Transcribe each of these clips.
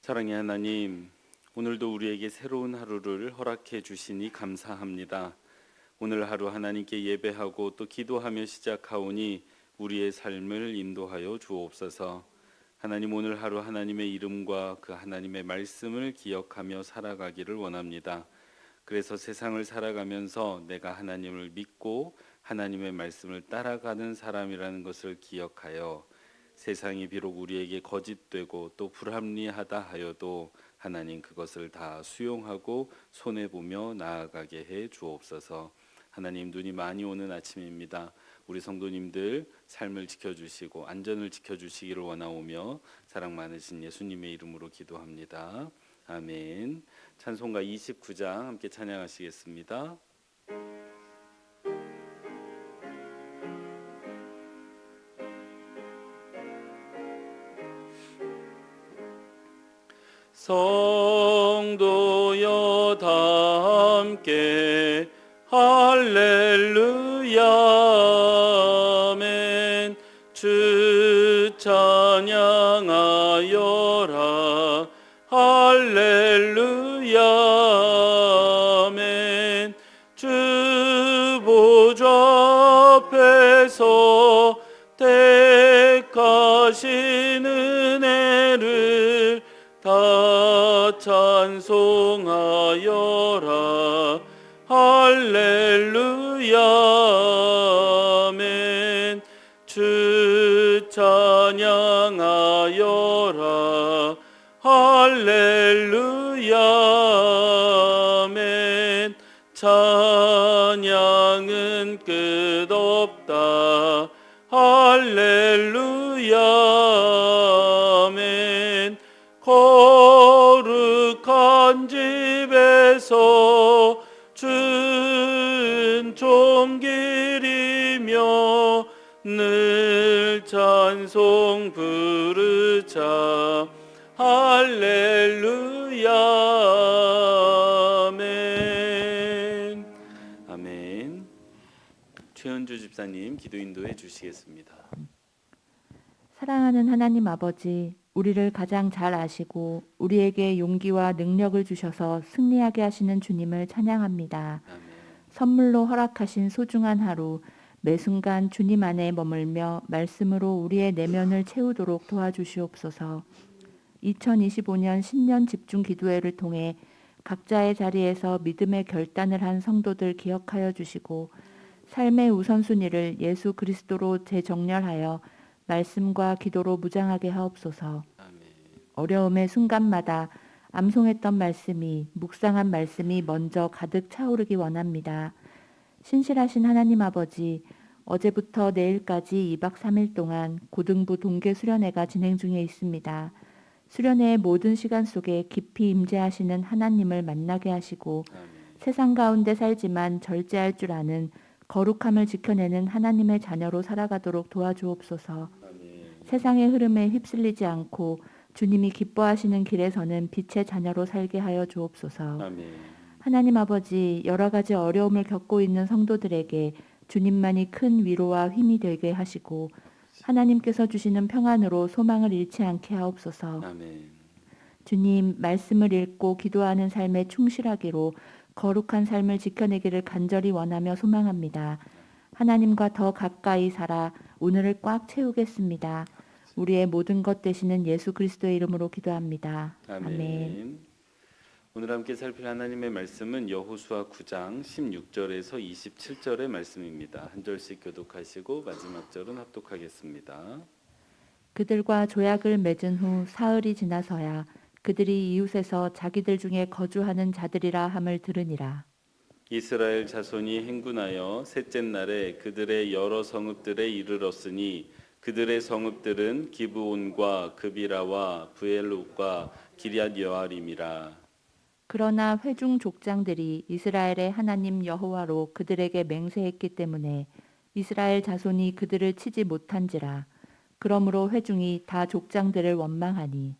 사랑의 하나님, 오늘도 우리에게 새로운 하루를 허락해 주시니 감사합니다. 오늘 하루 하나님께 예배하고 또 기도하며 시작하오니 우리의 삶을 인도하여 주옵소서. 하나님, 오늘 하루 하나님의 이름과 그 하나님의 말씀을 기억하며 살아가기를 원합니다. 그래서 세상을 살아가면서 내가 하나님을 믿고 하나님의 말씀을 따라가는 사람이라는 것을 기억하여 세상이 비록 우리에게 거짓되고 또 불합리하다 하여도 하나님 그것을 다 수용하고 손해보며 나아가게 해 주옵소서. 하나님, 눈이 많이 오는 아침입니다. 우리 성도님들 삶을 지켜주시고 안전을 지켜주시기를 원하오며 사랑 많으신 예수님의 이름으로 기도합니다. 아멘. 찬송가 29장 함께 찬양하시겠습니다. 성도여 다 함께 할렐루야 아멘. 주 찬양하여라 할렐루야 아멘. 주 보좌 앞에서 택하신 은혜를 다 찬송하여라 할렐루야 아멘. 주 찬양하여라 할렐루야 아멘. 찬양은 끝없다 할렐루야 아멘. 거룩한 집에서 준총 기리며 늘 찬송 부르자 할렐루야 아멘. 아멘. 최은주 집사님 기도 인도해 주시겠습니다. 사랑하는 하나님 아버지, 우리를 가장 잘 아시고 우리에게 용기와 능력을 주셔서 승리하게 하시는 주님을 찬양합니다. 아멘. 선물로 허락하신 소중한 하루, 매 순간 주님 안에 머물며 말씀으로 우리의 내면을 채우도록 도와주시옵소서. 2025년 신년 집중 기도회를 통해 각자의 자리에서 믿음의 결단을 한 성도들 기억하여 주시고 삶의 우선순위를 예수 그리스도로 재정렬하여 말씀과 기도로 무장하게 하옵소서. 아멘. 어려움의 순간마다 암송했던 말씀이, 묵상한 말씀이 먼저 가득 차오르기 원합니다. 신실하신 하나님 아버지, 어제부터 내일까지 2박 3일 동안 고등부 동계 수련회가 진행 중에 있습니다. 수련회의 모든 시간 속에 깊이 임재하시는 하나님을 만나게 하시고 아멘. 세상 가운데 살지만 절제할 줄 아는 거룩함을 지켜내는 하나님의 자녀로 살아가도록 도와주옵소서. 아멘. 세상의 흐름에 휩쓸리지 않고 주님이 기뻐하시는 길에서는 빛의 자녀로 살게 하여 주옵소서. 아멘. 하나님 아버지, 여러 가지 어려움을 겪고 있는 성도들에게 주님만이 큰 위로와 힘이 되게 하시고 하나님께서 주시는 평안으로 소망을 잃지 않게 하옵소서. 아멘. 주님, 말씀을 읽고 기도하는 삶에 충실하기로 거룩한 삶을 지켜내기를 간절히 원하며 소망합니다. 하나님과 더 가까이 살아 오늘을 꽉 채우겠습니다. 우리의 모든 것 되시는 예수 그리스도의 이름으로 기도합니다. 아멘. 오늘 함께 살필 하나님의 말씀은 여호수아 9장 16절에서 27절의 말씀입니다. 한 절씩 교독하시고 마지막 절은 합독하겠습니다. 그들과 조약을 맺은 후 사흘이 지나서야 그들이 이웃에서 자기들 중에 거주하는 자들이라 함을 들으니라. 이스라엘 자손이 행군하여 셋째 날에 그들의 여러 성읍들에 이르렀으니 그들의 성읍들은 기브온과 그비라와 브엘롯과 기럇 여아림이라. 그러나 회중 족장들이 이스라엘의 하나님 여호와로 그들에게 맹세했기 때문에 이스라엘 자손이 그들을 치지 못한지라. 그러므로 회중이 다 족장들을 원망하니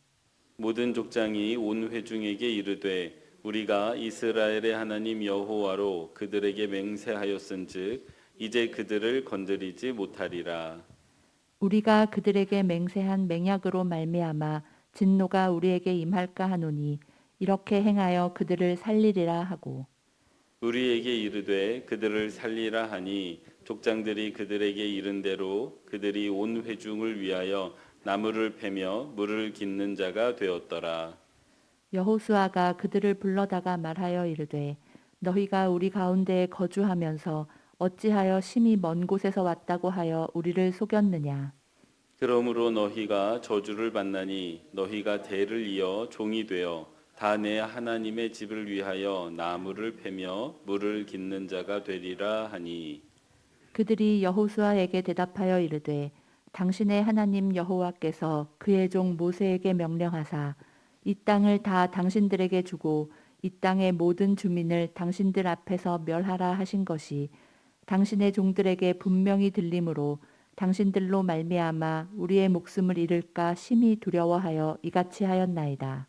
모든 족장이 온 회중에게 이르되 우리가 이스라엘의 하나님 여호와로 그들에게 맹세하였은즉 이제 그들을 건드리지 못하리라. 우리가 그들에게 맹세한 맹약으로 말미암아 진노가 우리에게 임할까 하노니 이렇게 행하여 그들을 살리리라 하고 우리에게 이르되 그들을 살리라 하니 족장들이 그들에게 이른 대로 그들이 온 회중을 위하여 나무를 패며 물을 깃는 자가 되었더라. 여호수아가 그들을 불러다가 말하여 이르되 너희가 우리 가운데에 거주하면서 어찌하여 심히 먼 곳에서 왔다고 하여 우리를 속였느냐 그러므로 너희가 저주를 받나니 너희가 대를 이어 종이 되어 다 내 하나님의 집을 위하여 나무를 패며 물을 깃는 자가 되리라 하니 그들이 여호수아에게 대답하여 이르되 당신의 하나님 여호와께서 그의 종 모세에게 명령하사 이 땅을 다 당신들에게 주고 이 땅의 모든 주민을 당신들 앞에서 멸하라 하신 것이 당신의 종들에게 분명히 들림으로 당신들로 말미암아 우리의 목숨을 잃을까 심히 두려워하여 이같이 하였나이다.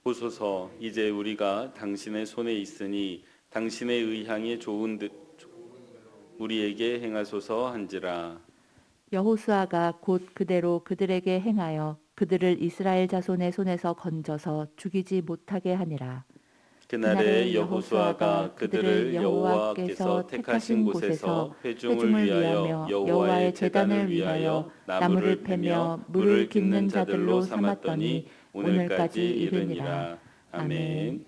보소서 이제 우리가 당신의 손에 있으니 당신의 의향이 좋은 듯 우리에게 행하소서 한지라. 여호수아가 곧 그대로 그들에게 행하여 그들을 이스라엘 자손의 손에서 건져서 죽이지 못하게 하니라. 그날에 여호수아가 그들을 여호와께서 택하신 곳에서 회중을 위하여 여호와의 제단을 위하여 나무를 패며 물을 깃는 자들로 삼았더니 오늘까지 이르니라. 아멘.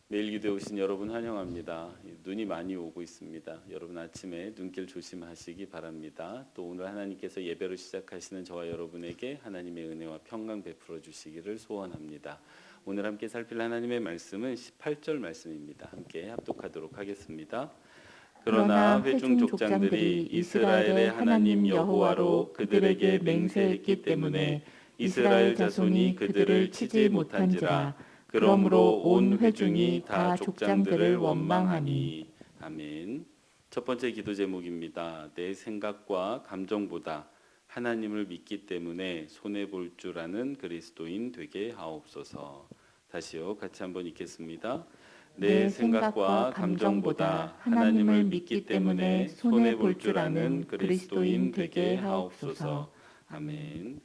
매일 기도에 오신 여러분 환영합니다. 눈이 많이 오고 있습니다. 여러분 아침에 눈길 조심하시기 바랍니다. 또 오늘 하나님께서 예배로 시작하시는 저와 여러분에게 하나님의 은혜와 평강 베풀어 주시기를 소원합니다. 오늘 함께 살필 하나님의 말씀은 18절 말씀입니다. 함께 합독하도록 하겠습니다. 그러나 회중 족장들이 이스라엘의 하나님 여호와로 그들에게 맹세했기 때문에 이스라엘 자손이 그들을 치지 못한지라. 그러므로 온 회중이 다 족장들을 원망하니. 아멘. 첫 번째 기도 제목입니다. 내 생각과 감정보다 하나님을 믿기 때문에 손해 볼 줄 아는 그리스도인 되게 하옵소서. 다시요. 같이 한번 읽겠습니다. 내 생각과 감정보다 하나님을 믿기 때문에 손해 볼 줄 아는 그리스도인 되게 하옵소서. 아멘.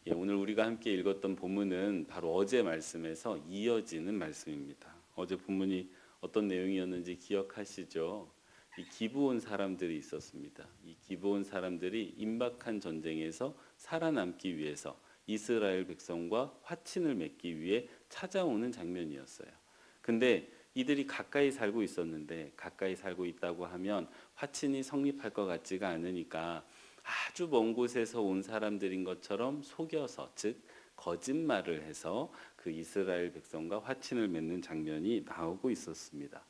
예, 오늘 우리가 함께 읽었던 본문은 바로 어제 말씀에서 이어지는 말씀입니다. 어제 본문이 어떤 내용이었는지 기억하시죠? 이 기브온 사람들이 있었습니다. 이 기브온 사람들이 임박한 전쟁에서 살아남기 위해서 이스라엘 백성과 화친을 맺기 위해 찾아오는 장면이었어요. 근데 이들이 가까이 살고 있었는데 가까이 살고 있다고 하면 화친이 성립할 것 같지가 않으니까 아주 먼 곳에서 온 사람들인 것처럼 속여서 즉 거짓말을 해서 그 이스라엘 백성과 화친을 맺는 장면이 나오고 있었습니다.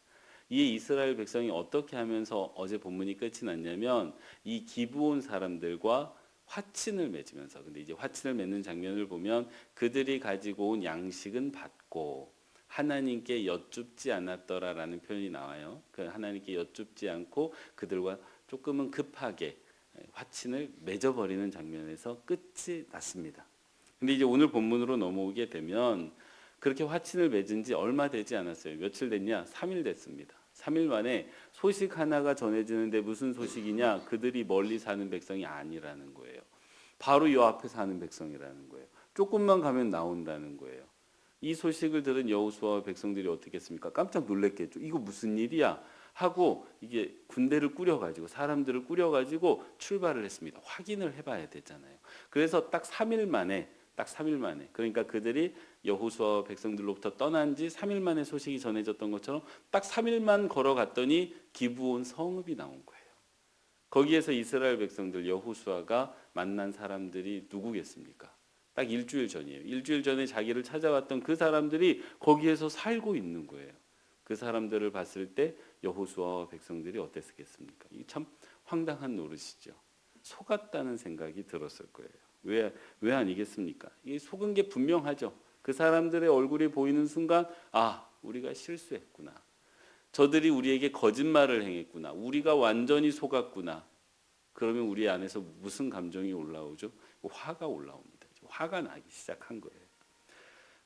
이 이스라엘 백성이 어떻게 하면서 어제 본문이 끝이 났냐면 이 기브온 사람들과 화친을 맺으면서 근데 이제 화친을 맺는 장면을 보면 그들이 가지고 온 양식은 받고 하나님께 여쭙지 않았더라라는 표현이 나와요. 그 하나님께 여쭙지 않고 그들과 조금은 급하게 화친을 맺어버리는 장면에서 끝이 났습니다. 근데 이제 오늘 본문으로 넘어오게 되면 그렇게 화친을 맺은 지 얼마 되지 않았어요. 며칠 됐냐? 3일 됐습니다. 3일 만에 소식 하나가 전해지는데 무슨 소식이냐? 그들이 멀리 사는 백성이 아니라는 거예요. 바로 요 앞에 사는 백성이라는 거예요. 조금만 가면 나온다는 거예요. 이 소식을 들은 여호수아와 백성들이 어떻게 했습니까? 깜짝 놀랐겠죠. 이거 무슨 일이야? 하고 이게 군대를 꾸려가지고 사람들을 꾸려가지고 출발을 했습니다. 확인을 해봐야 되잖아요. 그래서 딱 3일 만에 그러니까 그들이 여호수아와 백성들로부터 떠난 지 3일 만에 소식이 전해졌던 것처럼 딱 3일만 걸어갔더니 기브온 성읍이 나온 거예요. 거기에서 이스라엘 백성들 여호수아가 만난 사람들이 누구겠습니까? 딱 일주일 전이에요. 일주일 전에 자기를 찾아왔던 그 사람들이 거기에서 살고 있는 거예요. 그 사람들을 봤을 때 여호수아와 백성들이 어땠겠습니까? 이게 참 황당한 노릇이죠. 속았다는 생각이 들었을 거예요. 왜 아니겠습니까? 이 속은 게 분명하죠. 그 사람들의 얼굴이 보이는 순간 아, 우리가 실수했구나. 저들이 우리에게 거짓말을 행했구나. 우리가 완전히 속았구나. 그러면 우리 안에서 무슨 감정이 올라오죠? 화가 올라옵니다. 화가 나기 시작한 거예요.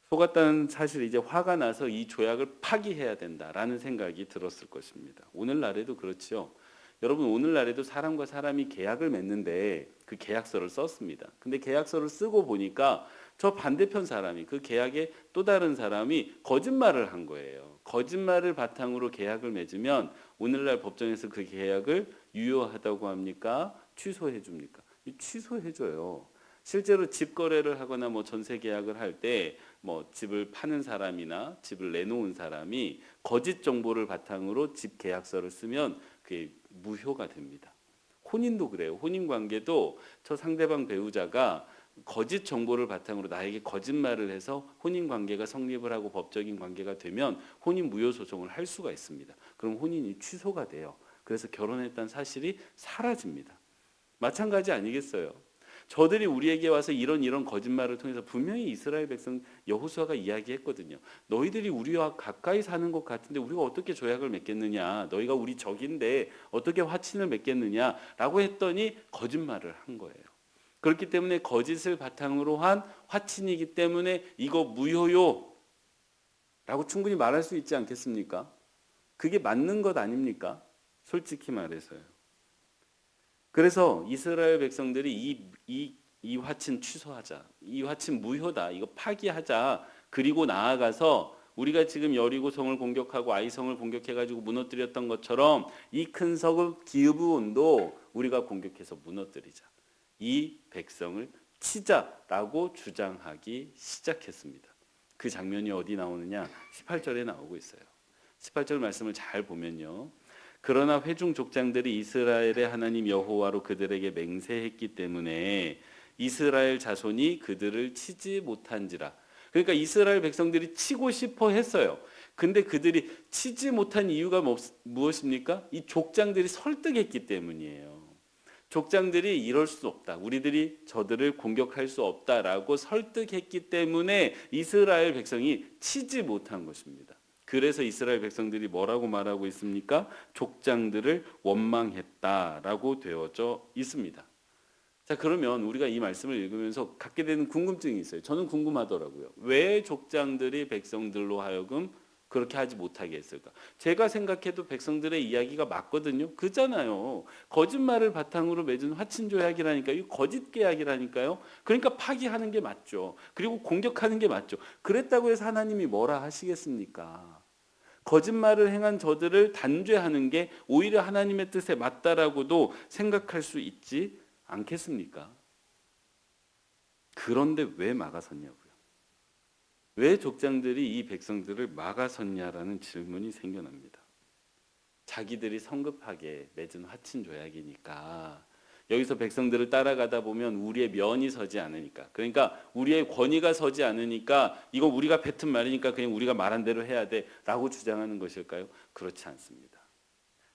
속았다는 사실 이제 화가 나서 이 조약을 파기해야 된다라는 생각이 들었을 것입니다. 오늘날에도 그렇죠. 여러분 오늘날에도 사람과 사람이 계약을 맺는데 그 계약서를 썼습니다. 근데 계약서를 쓰고 보니까 저 반대편 사람이 그 계약에 또 다른 사람이 거짓말을 한 거예요. 거짓말을 바탕으로 계약을 맺으면 오늘날 법정에서 그 계약을 유효하다고 합니까? 취소해 줍니까? 취소해 줘요. 실제로 집 거래를 하거나 뭐 전세 계약을 할 때 뭐 집을 파는 사람이나 집을 내놓은 사람이 거짓 정보를 바탕으로 집 계약서를 쓰면 그게 무효가 됩니다. 혼인도 그래요. 혼인 관계도 저 상대방 배우자가 거짓 정보를 바탕으로 나에게 거짓말을 해서 혼인 관계가 성립을 하고 법적인 관계가 되면 혼인 무효 소송을 할 수가 있습니다. 그럼 혼인이 취소가 돼요. 그래서 결혼했다는 사실이 사라집니다. 마찬가지 아니겠어요? 저들이 우리에게 와서 이런 거짓말을 통해서 분명히 이스라엘 백성 여호수아가 이야기했거든요. 너희들이 우리와 가까이 사는 것 같은데 우리가 어떻게 조약을 맺겠느냐? 너희가 우리 적인데 어떻게 화친을 맺겠느냐라고 했더니 거짓말을 한 거예요. 그렇기 때문에 거짓을 바탕으로 한 화친이기 때문에 이거 무효요 라고 충분히 말할 수 있지 않겠습니까? 그게 맞는 것 아닙니까? 솔직히 말해서요. 그래서 이스라엘 백성들이 이 화친 취소하자. 이 화친 무효다. 이거 파기하자. 그리고 나아가서 우리가 지금 여리고성을 공격하고 아이성을 공격해가지고 무너뜨렸던 것처럼 이 큰 성읍 기브온도 우리가 공격해서 무너뜨리자. 이 백성을 치자라고 주장하기 시작했습니다. 그 장면이 어디 나오느냐? 18절에 나오고 있어요. 18절 말씀을 잘 보면요. 그러나 회중 족장들이 이스라엘의 하나님 여호와로 그들에게 맹세했기 때문에 이스라엘 자손이 그들을 치지 못한지라. 그러니까 이스라엘 백성들이 치고 싶어 했어요. 근데 그들이 치지 못한 이유가 무엇입니까? 이 족장들이 설득했기 때문이에요. 족장들이 이럴 수 없다. 우리들이 저들을 공격할 수 없다라고 설득했기 때문에 이스라엘 백성이 치지 못한 것입니다. 그래서 이스라엘 백성들이 뭐라고 말하고 있습니까? 족장들을 원망했다라고 되어져 있습니다. 자, 그러면 우리가 이 말씀을 읽으면서 갖게 되는 궁금증이 있어요. 저는 궁금하더라고요. 왜 족장들이 백성들로 하여금 그렇게 하지 못하게 했을까? 제가 생각해도 백성들의 이야기가 맞거든요. 그잖아요. 거짓말을 바탕으로 맺은 화친조약이라니까요. 이 거짓 계약이라니까요. 그러니까 파기하는 게 맞죠. 그리고 공격하는 게 맞죠. 그랬다고 해서 하나님이 뭐라 하시겠습니까? 거짓말을 행한 저들을 단죄하는 게 오히려 하나님의 뜻에 맞다라고도 생각할 수 있지 않겠습니까? 그런데 왜 막아섰냐고요. 왜 족장들이 이 백성들을 막아섰냐라는 질문이 생겨납니다. 자기들이 성급하게 맺은 화친 조약이니까 여기서 백성들을 따라가다 보면 우리의 면이 서지 않으니까, 그러니까 우리의 권위가 서지 않으니까 이거 우리가 뱉은 말이니까 그냥 우리가 말한 대로 해야 돼 라고 주장하는 것일까요? 그렇지 않습니다.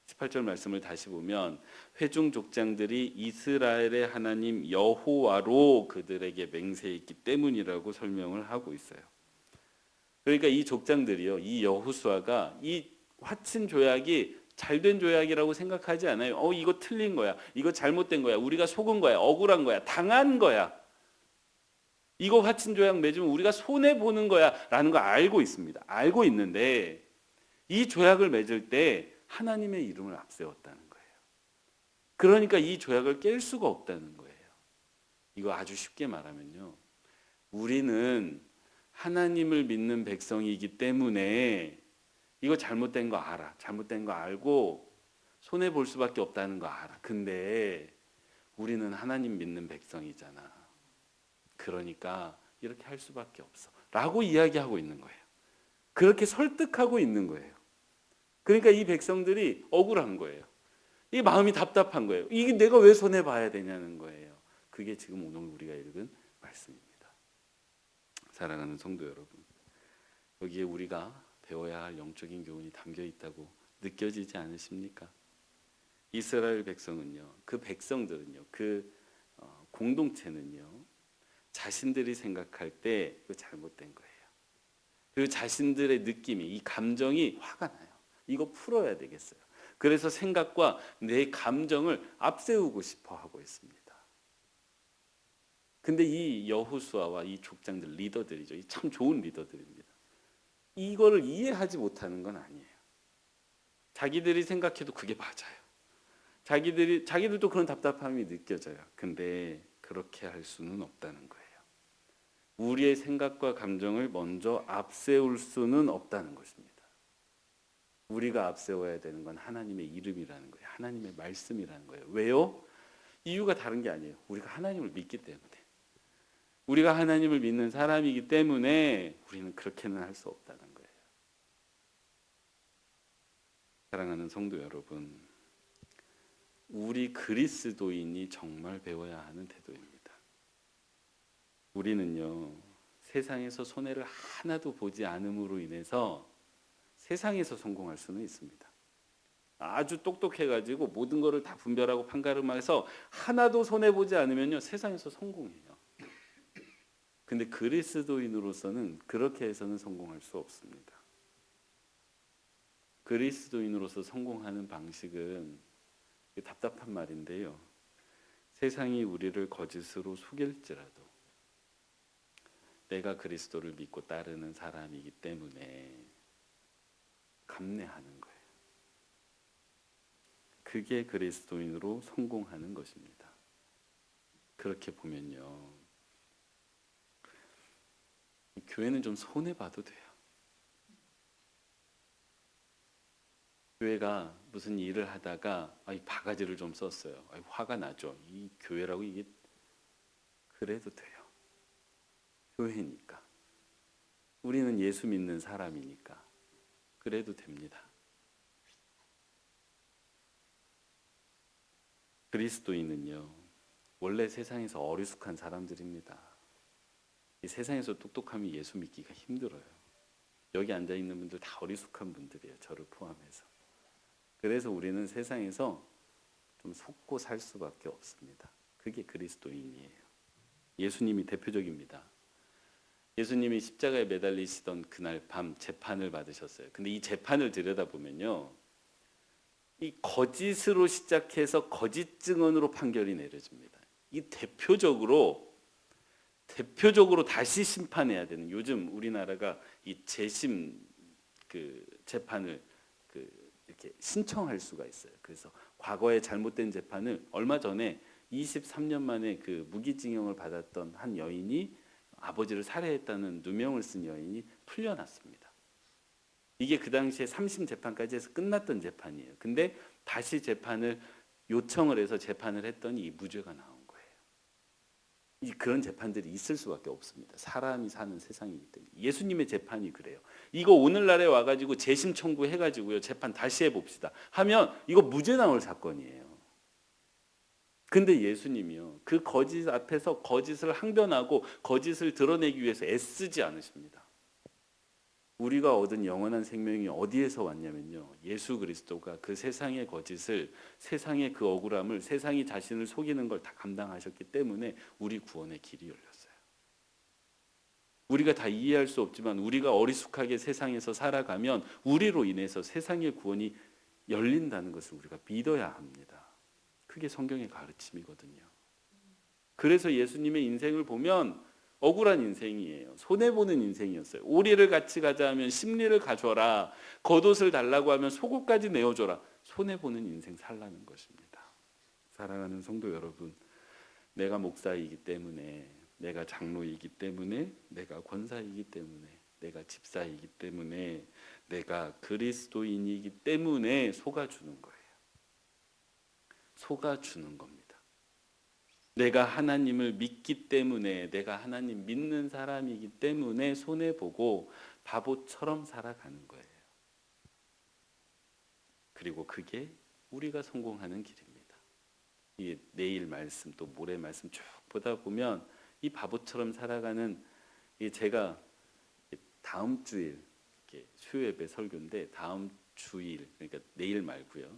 18절 말씀을 다시 보면 회중 족장들이 이스라엘의 하나님 여호와로 그들에게 맹세했기 때문이라고 설명을 하고 있어요. 그러니까 이 족장들이요, 이 여호수아가 이 화친 조약이 잘된 조약이라고 생각하지 않아요. 이거 틀린 거야. 이거 잘못된 거야. 우리가 속은 거야. 억울한 거야. 당한 거야. 이거 화친 조약 맺으면 우리가 손해 보는 거야. 라는 거 알고 있습니다. 알고 있는데 이 조약을 맺을 때 하나님의 이름을 앞세웠다는 거예요. 그러니까 이 조약을 깰 수가 없다는 거예요. 이거 아주 쉽게 말하면요. 우리는 하나님을 믿는 백성이기 때문에 이거 잘못된 거 알아. 잘못된 거 알고 손해 볼 수밖에 없다는 거 알아. 근데 우리는 하나님 믿는 백성이잖아. 그러니까 이렇게 할 수밖에 없어. 라고 이야기하고 있는 거예요. 그렇게 설득하고 있는 거예요. 그러니까 이 백성들이 억울한 거예요. 이 마음이 답답한 거예요. 이게 내가 왜 손해 봐야 되냐는 거예요. 그게 지금 오늘 우리가 읽은 말씀입니다. 사랑하는 성도 여러분, 여기에 우리가 배워야 할 영적인 교훈이 담겨 있다고 느껴지지 않으십니까? 이스라엘 백성은요, 그 백성들은요, 그 공동체는요, 자신들이 생각할 때 그 잘못된 거예요. 그리고 자신들의 느낌이, 이 감정이 화가 나요. 이거 풀어야 되겠어요. 그래서 생각과 내 감정을 앞세우고 싶어 하고 있습니다. 근데 이 여호수아와 이 족장들 리더들이죠. 참 좋은 리더들입니다. 이거를 이해하지 못하는 건 아니에요. 자기들이 생각해도 그게 맞아요. 자기들도 그런 답답함이 느껴져요. 근데 그렇게 할 수는 없다는 거예요. 우리의 생각과 감정을 먼저 앞세울 수는 없다는 것입니다. 우리가 앞세워야 되는 건 하나님의 이름이라는 거예요. 하나님의 말씀이라는 거예요. 왜요? 이유가 다른 게 아니에요. 우리가 하나님을 믿기 때문에. 우리가 하나님을 믿는 사람이기 때문에 우리는 그렇게는 할 수 없다는 거예요. 사랑하는 성도 여러분, 우리 그리스도인이 정말 배워야 하는 태도입니다. 우리는요, 세상에서 손해를 하나도 보지 않음으로 인해서 세상에서 성공할 수는 있습니다. 아주 똑똑해가지고 모든 거를 다 분별하고 판가름해서 하나도 손해보지 않으면요, 세상에서 성공해요. 근데 그리스도인으로서는 그렇게 해서는 성공할 수 없습니다. 그리스도인으로서 성공하는 방식은 답답한 말인데요. 세상이 우리를 거짓으로 속일지라도 내가 그리스도를 믿고 따르는 사람이기 때문에 감내하는 거예요. 그게 그리스도인으로 성공하는 것입니다. 그렇게 보면요, 교회는 좀 손해봐도 돼요. 교회가 무슨 일을 하다가 이 바가지를 좀 썼어요. 화가 나죠. 이 교회라고 이게 그래도 돼요. 교회니까. 우리는 예수 믿는 사람이니까 그래도 됩니다. 그리스도인은요, 원래 세상에서 어리숙한 사람들입니다. 이 세상에서 똑똑하면 예수 믿기가 힘들어요. 여기 앉아 있는 분들 다 어리숙한 분들이에요. 저를 포함해서. 그래서 우리는 세상에서 좀 속고 살 수밖에 없습니다. 그게 그리스도인이에요. 예수님이 대표적입니다. 예수님이 십자가에 매달리시던 그날 밤 재판을 받으셨어요. 근데 이 재판을 들여다보면요, 이 거짓으로 시작해서 거짓 증언으로 판결이 내려집니다. 이 대표적으로 다시 심판해야 되는, 요즘 우리나라가 이 재심 재판을 이렇게 신청할 수가 있어요. 그래서 과거에 잘못된 재판을 얼마 전에 23년 만에 무기징역을 받았던 한 여인이, 아버지를 살해했다는 누명을 쓴 여인이 풀려났습니다. 이게 그 당시에 3심 재판까지 해서 끝났던 재판이에요. 근데 다시 재판을 요청을 해서 재판을 했더니 이 무죄가 나온 거예요. 그런 재판들이 있을 수밖에 없습니다. 사람이 사는 세상이기 때문에. 예수님의 재판이 그래요. 이거 오늘날에 와가지고 재심 청구해가지고요, 재판 다시 해봅시다 하면 이거 무죄 나올 사건이에요. 근데 예수님이요, 그 거짓 앞에서 거짓을 항변하고 거짓을 드러내기 위해서 애쓰지 않으십니다. 우리가 얻은 영원한 생명이 어디에서 왔냐면요, 예수 그리스도가 그 세상의 거짓을, 세상의 그 억울함을, 세상이 자신을 속이는 걸 다 감당하셨기 때문에 우리 구원의 길이 열렸어요. 우리가 다 이해할 수 없지만 우리가 어리숙하게 세상에서 살아가면 우리로 인해서 세상의 구원이 열린다는 것을 우리가 믿어야 합니다. 그게 성경의 가르침이거든요. 그래서 예수님의 인생을 보면 억울한 인생이에요. 손해보는 인생이었어요. 오리를 같이 가자 하면 심리를 가져라. 겉옷을 달라고 하면 속옷까지 내어줘라. 손해보는 인생 살라는 것입니다. 사랑하는 성도 여러분, 내가 목사이기 때문에, 내가 장로이기 때문에, 내가 권사이기 때문에, 내가 집사이기 때문에, 내가 그리스도인이기 때문에 속아주는 거예요. 속아주는 겁니다. 내가 하나님을 믿기 때문에, 내가 하나님 믿는 사람이기 때문에 손해보고 바보처럼 살아가는 거예요. 그리고 그게 우리가 성공하는 길입니다. 이 내일 말씀 또 모레 말씀 쭉 보다 보면 이 바보처럼 살아가는, 제가 다음 주일 수요 예배 설교인데, 다음 주일, 그러니까 내일 말고요,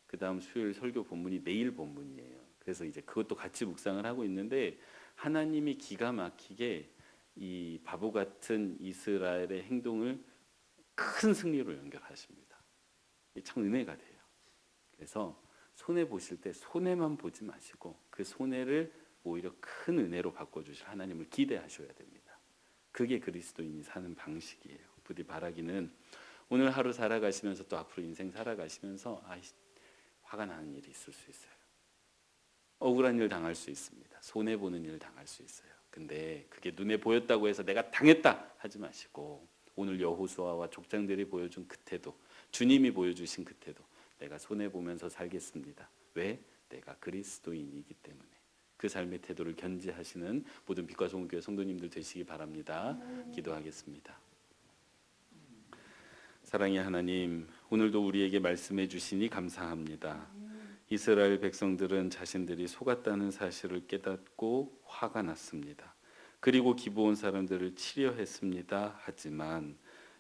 그 다음 수요일 설교 본문이 내일 본문이에요. 그래서 이제 그것도 같이 묵상을 하고 있는데, 하나님이 기가 막히게 이 바보 같은 이스라엘의 행동을 큰 승리로 연결하십니다. 참 은혜가 돼요. 그래서 손해 보실 때 손해만 보지 마시고 그 손해를 오히려 큰 은혜로 바꿔주실 하나님을 기대하셔야 됩니다. 그게 그리스도인이 사는 방식이에요. 부디 바라기는 오늘 하루 살아가시면서 또 앞으로 인생 살아가시면서 화가 나는 일이 있을 수 있어요. 억울한 일 당할 수 있습니다. 손해보는 일 당할 수 있어요. 근데 그게 눈에 보였다고 해서 내가 당했다 하지 마시고 오늘 여호수아와 족장들이 보여준 그 태도, 주님이 보여주신 그 태도, 내가 손해보면서 살겠습니다. 왜? 내가 그리스도인이기 때문에. 그 삶의 태도를 견지하시는 모든 빛과 소금 교회 성도님들 되시기 바랍니다. 기도하겠습니다. 사랑의 하나님, 오늘도 우리에게 말씀해 주시니 감사합니다. 이스라엘 백성들은 자신들이 속았다는 사실을 깨닫고 화가 났습니다. 그리고 기브온 사람들을 치려했습니다. 하지만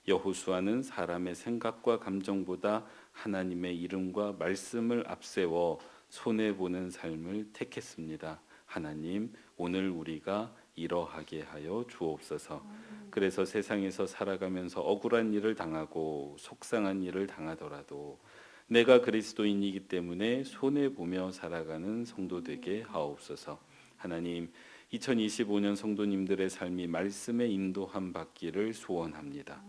여호수아는 사람의 생각과 감정보다 하나님의 이름과 말씀을 앞세워 손해보는 삶을 택했습니다. 하나님, 오늘 우리가 이러하게 하여 주옵소서. 그래서 세상에서 살아가면서 억울한 일을 당하고 속상한 일을 당하더라도 내가 그리스도인이기 때문에 손해보며 살아가는 성도 되게 하옵소서. 하나님, 2025년 성도님들의 삶이 말씀의 인도함 받기를 소원합니다.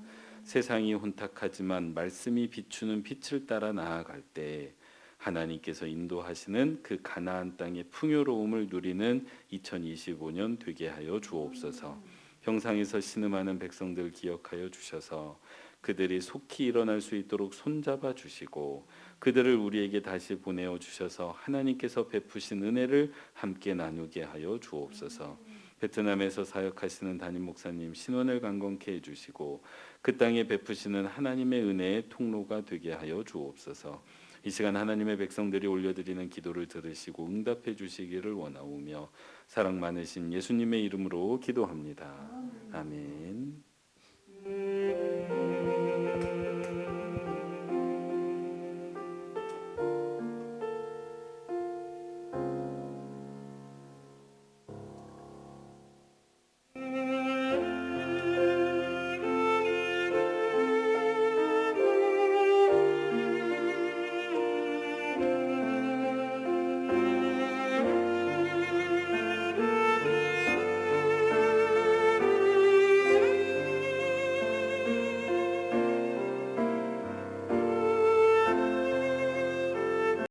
세상이 혼탁하지만 말씀이 비추는 빛을 따라 나아갈 때 하나님께서 인도하시는 그 가나안 땅의 풍요로움을 누리는 2025년 되게 하여 주옵소서. 형상에서 신음하는 백성들 기억하여 주셔서 그들이 속히 일어날 수 있도록 손잡아 주시고 그들을 우리에게 다시 보내어 주셔서 하나님께서 베푸신 은혜를 함께 나누게 하여 주옵소서. 베트남에서 사역하시는 담임 목사님 신원을 강건케 해주시고 그 땅에 베푸시는 하나님의 은혜의 통로가 되게 하여 주옵소서. 이 시간 하나님의 백성들이 올려드리는 기도를 들으시고 응답해 주시기를 원하오며 사랑 많으신 예수님의 이름으로 기도합니다. 아멘.